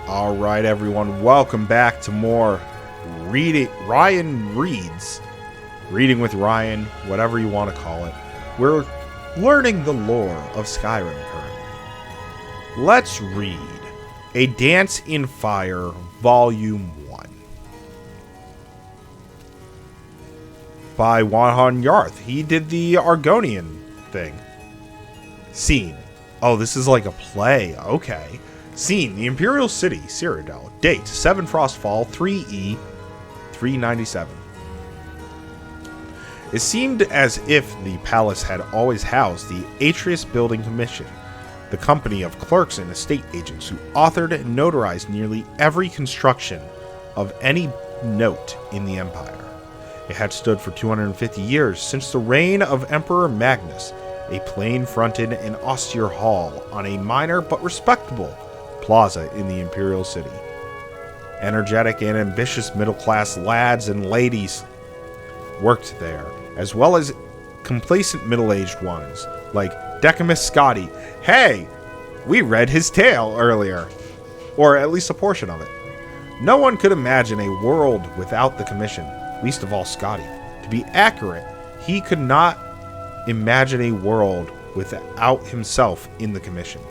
All right, everyone, welcome back to more Ryan Reads. Reading with Ryan, whatever you want to call it. We're learning the lore of Skyrim currently. Let's read A Dance in Fire, Volume 1. By Wanhan Yarth. He did the Argonian thing. Scene. Oh, this is like a play. Okay. Scene, the Imperial City, Cyrodiil. Date, 7 Frostfall, 3E, 397. It seemed as if the palace had always housed the Atreus Building Commission, the company of clerks and estate agents who authored and notarized nearly every construction of any note in the Empire. It had stood for 250 years, since the reign of Emperor Magnus, a plain-fronted and austere hall on a minor but respectable plaza in the Imperial City. Energetic and ambitious middle-class lads and ladies worked there, as well as complacent middle-aged ones, like Decamus Scotti. Hey, we read his tale earlier, or at least a portion of it. No one could imagine a world without the Commission, least of all Scotti. To be accurate, he could not imagine a world without himself in the Commission.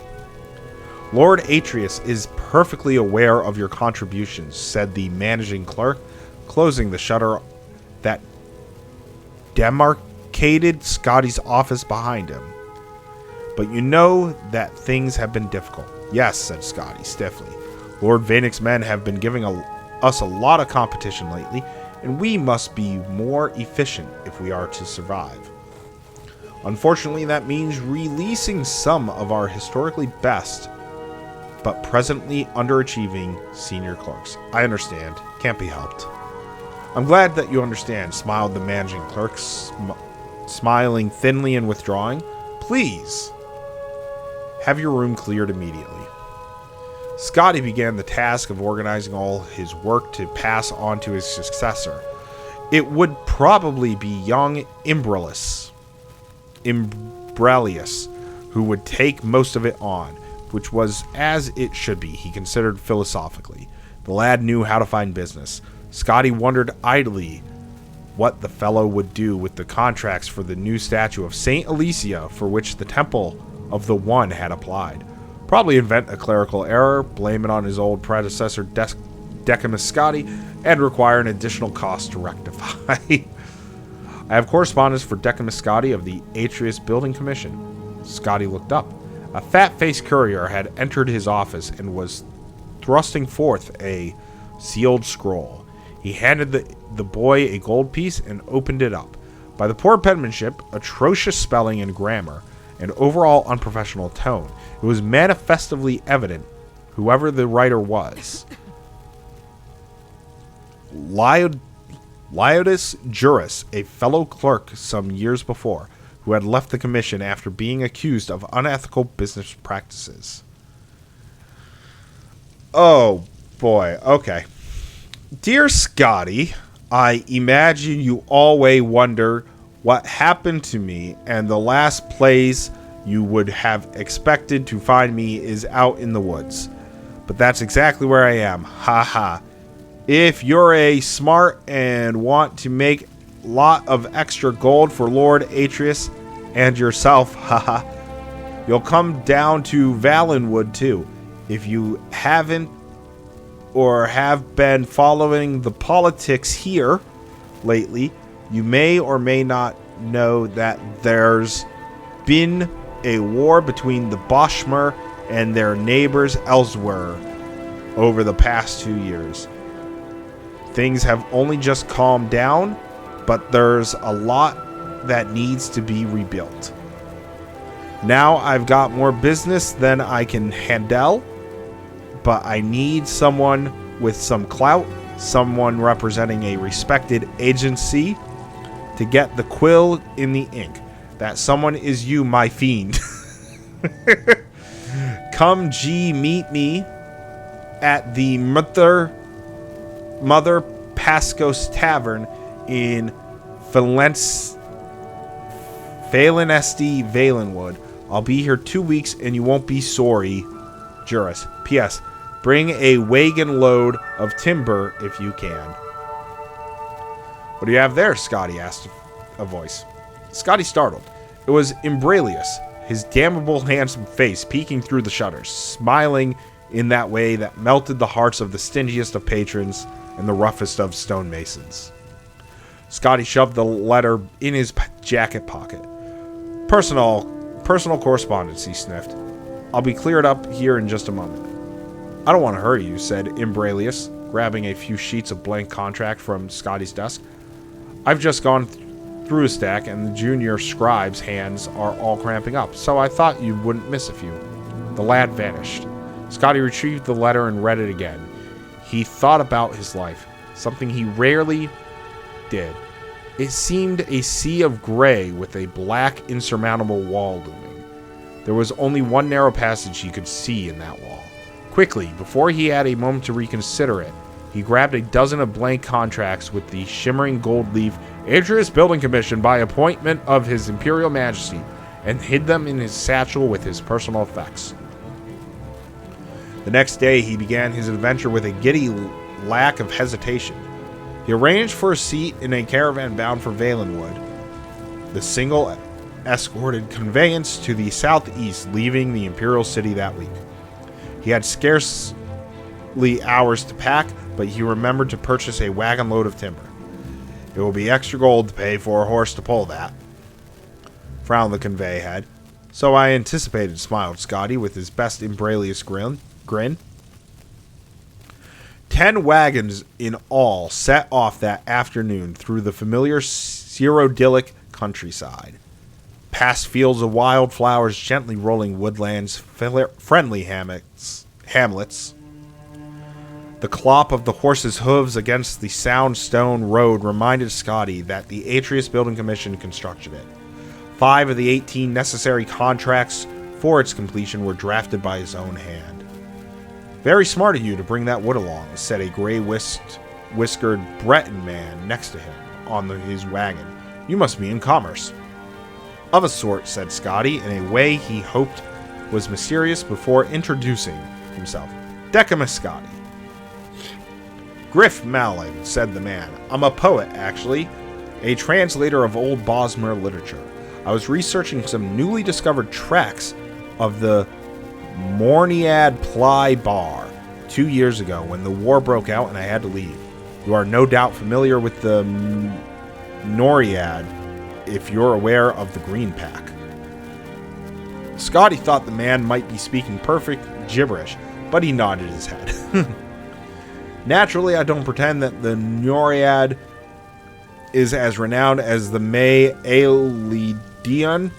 Lord Atreus is perfectly aware of your contributions, said the managing clerk, closing the shutter that demarcated Scotty's office behind him. But you know that things have been difficult. Yes, said Scotty stiffly. Lord Vanek's men have been giving us a lot of competition lately, and we must be more efficient if we are to survive. Unfortunately, that means releasing some of our historically best but presently underachieving senior clerks. I understand. Can't be helped. I'm glad that you understand, smiled the managing clerk, smiling thinly and withdrawing. Please, have your room cleared immediately. Scotty began the task of organizing all his work to pass on to his successor. It would probably be young Imbrelius, who would take most of it on, which was as it should be, he considered philosophically. The lad knew how to find business. Scotty wondered idly what the fellow would do with the contracts for the new statue of Saint Alicia for which the Temple of the One had applied. Probably invent a clerical error, blame it on his old predecessor Decamus Scotti, and require an additional cost to rectify. I have correspondence for Decamus Scotti of the Atreus Building Commission. Scotty looked up. A fat-faced courier had entered his office and was thrusting forth a sealed scroll. He handed the boy a gold piece and opened it up. By the poor penmanship, atrocious spelling and grammar, and overall unprofessional tone, it was manifestly evident whoever the writer was. Lyodus Juris, a fellow clerk some years before, who had left the commission after being accused of unethical business practices. Oh, boy. Okay. Dear Scotty, I imagine you always wonder what happened to me, and the last place you would have expected to find me is out in the woods. But that's exactly where I am. Ha ha. If you're a smart and want to make lot of extra gold for Lord Atreus and yourself, haha, you'll come down to Valenwood too. If you haven't or have been following the politics here lately, you may or may not know that there's been a war between the Boschmer and their neighbors elsewhere over the past 2 years. Things have only just calmed down, but there's a lot that needs to be rebuilt. Now I've got more business than I can handle, but I need someone with some clout, someone representing a respected agency to get the quill in the ink. That someone is you, my fiend. Come meet me at the Mother Pascos Tavern in Valenesti, Valenwood. I'll be here 2 weeks and you won't be sorry. Juris. P.S. Bring a wagon load of timber if you can. What do you have there, Scotti asked a voice. Scotti startled. It was Imbralius, his damnable handsome face peeking through the shutters, smiling in that way that melted the hearts of the stingiest of patrons and the roughest of stonemasons. Scotti shoved the letter in his jacket pocket. Personal correspondence, he sniffed. I'll be cleared up here in just a moment. I don't want to hurry you, said Imbralius, grabbing a few sheets of blank contract from Scotti's desk. I've just gone through a stack, and the junior scribe's hands are all cramping up, so I thought you wouldn't miss a few. The lad vanished. Scotti retrieved the letter and read it again. He thought about his life, something he rarely did. It seemed a sea of gray with a black, insurmountable wall looming. There was only one narrow passage he could see in that wall. Quickly, before he had a moment to reconsider it, he grabbed a dozen of blank contracts with the shimmering gold leaf Atreus Building Commission by appointment of His Imperial Majesty and hid them in his satchel with his personal effects. The next day, he began his adventure with a giddy lack of hesitation. He arranged for a seat in a caravan bound for Valenwood, the single escorted conveyance to the southeast, leaving the Imperial City that week. He had scarcely hours to pack, but he remembered to purchase a wagon load of timber. It will be extra gold to pay for a horse to pull that, frowned the convey head. So I anticipated, smiled Scotti with his best Imbralius grin. 10 wagons in all set off that afternoon through the familiar Cyrodiilic countryside, past fields of wildflowers, gently rolling woodlands, friendly hamlets. The clop of the horses' hooves against the sound stone road reminded Scotti that the Atreus Building Commission constructed it. 5 of the 18 necessary contracts for its completion were drafted by his own hand. Very smart of you to bring that wood along, said a gray-whiskered Breton man next to him on his wagon. You must be in commerce. Of a sort, said Scotti, in a way he hoped was mysterious before introducing himself. Decamus Scotti. Griff Malin, said the man. I'm a poet, actually. A translator of old Bosmer literature. I was researching some newly discovered tracks of the Morniad Ply Bar 2 years ago when the war broke out and I had to leave. You are no doubt familiar with the Noriad if you're aware of the Green Pack. Scotti thought the man might be speaking perfect gibberish, but he nodded his head. Naturally, I don't pretend that the Noriad is as renowned as the May Aelidion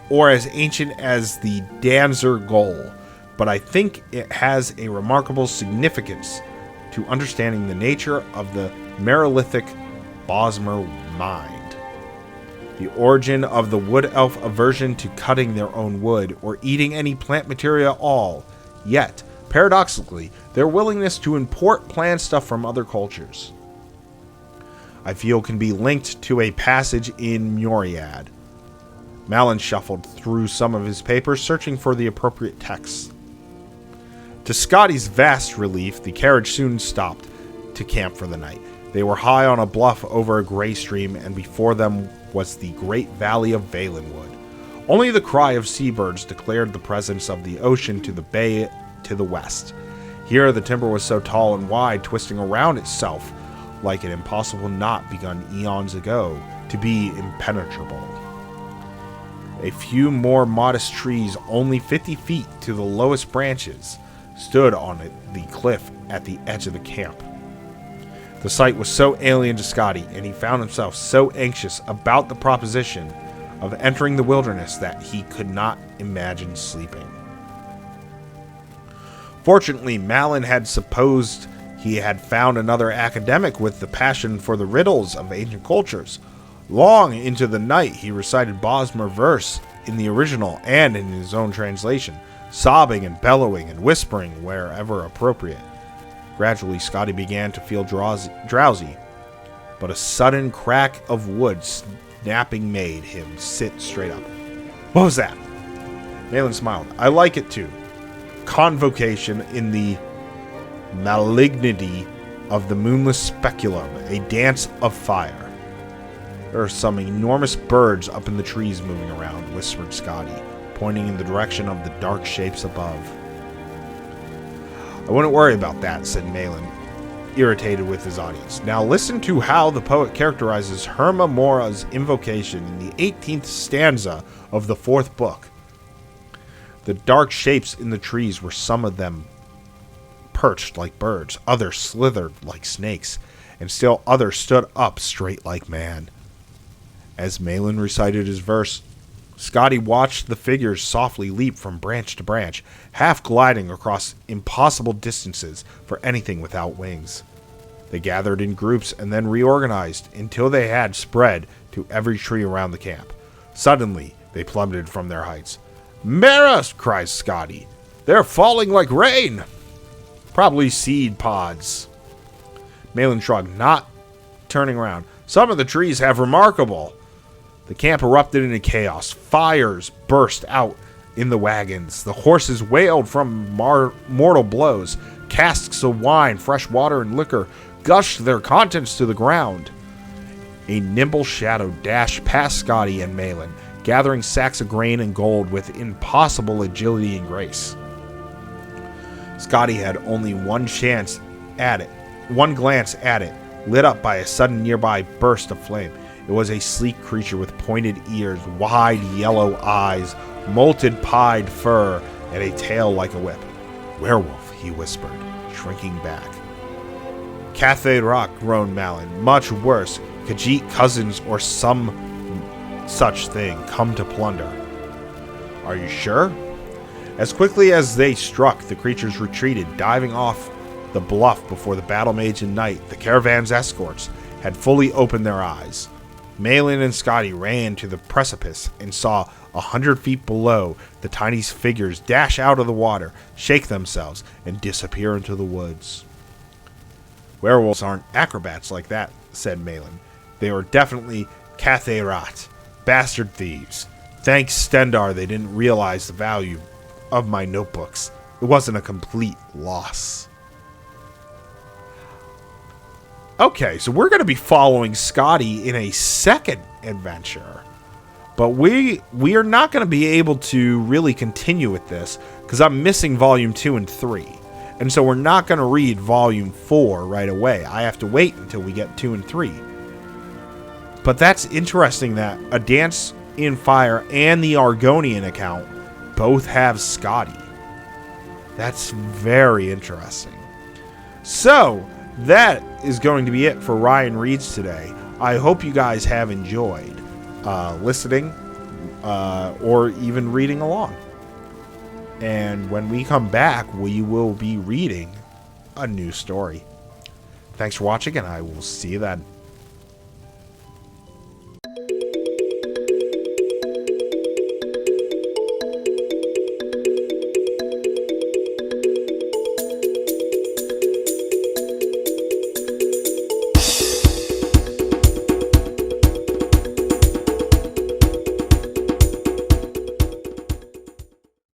or as ancient as the Danzer Goal, but I think it has a remarkable significance to understanding the nature of the Merolithic Bosmer mind. The origin of the wood elf aversion to cutting their own wood or eating any plant material at all, yet, paradoxically, their willingness to import plant stuff from other cultures, I feel can be linked to a passage in Muriad. Malin shuffled through some of his papers, searching for the appropriate texts. To Scotty's vast relief, the carriage soon stopped to camp for the night. They were high on a bluff over a gray stream, and before them was the great valley of Valenwood. Only the cry of seabirds declared the presence of the ocean to the bay to the west. Here the timber was so tall and wide, twisting around itself like an impossible knot begun eons ago to be impenetrable. A few more modest trees, only 50 feet to the lowest branches, stood on the cliff at the edge of the camp. The sight was so alien to Scotti, and he found himself so anxious about the proposition of entering the wilderness that he could not imagine sleeping. Fortunately, Malin had supposed he had found another academic with the passion for the riddles of ancient cultures. Long into the night, he recited Bosmer verse in the original and in his own translation, sobbing and bellowing and whispering wherever appropriate. Gradually, Scotti began to feel drowsy, but a sudden crack of wood snapping made him sit straight up. What was that? Malin smiled. I like it too. convocation in the malignity of the moonless speculum, a dance of fire. There are some enormous birds up in the trees moving around, whispered Scotti, pointing in the direction of the dark shapes above. I wouldn't worry about that, said Malin, irritated with his audience. Now listen to how the poet characterizes Herma Mora's invocation in the 18th stanza of the 4th book. The dark shapes in the trees were some of them perched like birds, others slithered like snakes, and still others stood up straight like man. As Malin recited his verse, Scotti watched the figures softly leap from branch to branch, half gliding across impossible distances for anything without wings. They gathered in groups and then reorganized until they had spread to every tree around the camp. Suddenly, they plummeted from their heights. "Maras!" cries Scotti. "They're falling like rain!" "Probably seed pods." Malin shrugged, not turning around. "Some of the trees have remarkable." The camp erupted into chaos. Fires burst out in the wagons. The horses wailed from mortal blows. Casks of wine, fresh water, and liquor gushed their contents to the ground. A nimble shadow dashed past Scotti and Malin, gathering sacks of grain and gold with impossible agility and grace. Scotti had only one glance at it, lit up by a sudden nearby burst of flame. It was a sleek creature with pointed ears, wide yellow eyes, molted pied fur, and a tail like a whip. "Werewolf," he whispered, shrinking back. "Cathay Rock," groaned Malin. "Much worse. Khajiit cousins or some such thing come to plunder." "Are you sure?" As quickly as they struck, the creatures retreated, diving off the bluff before the battle mage and knight, the caravan's escorts, had fully opened their eyes. Malin and Scotti ran to the precipice and saw 100 feet below the tiny figures dash out of the water, shake themselves, and disappear into the woods. "Werewolves aren't acrobats like that," said Malin. "They were definitely Cathay-rat, bastard thieves. Thanks Stendar they didn't realize the value of my notebooks. It wasn't a complete loss." Okay, so we're going to be following Scotti in a second adventure. But we are not going to be able to really continue with this because I'm missing Volume 2 and 3. And so we're not going to read Volume 4 right away. I have to wait until we get 2 and 3. But that's interesting that A Dance in Fire and the Argonian account both have Scotti. That's very interesting. So that is going to be it for Ryan Reads today. I hope you guys have enjoyed listening or even reading along. And when we come back, we will be reading a new story. Thanks for watching, and I will see you then.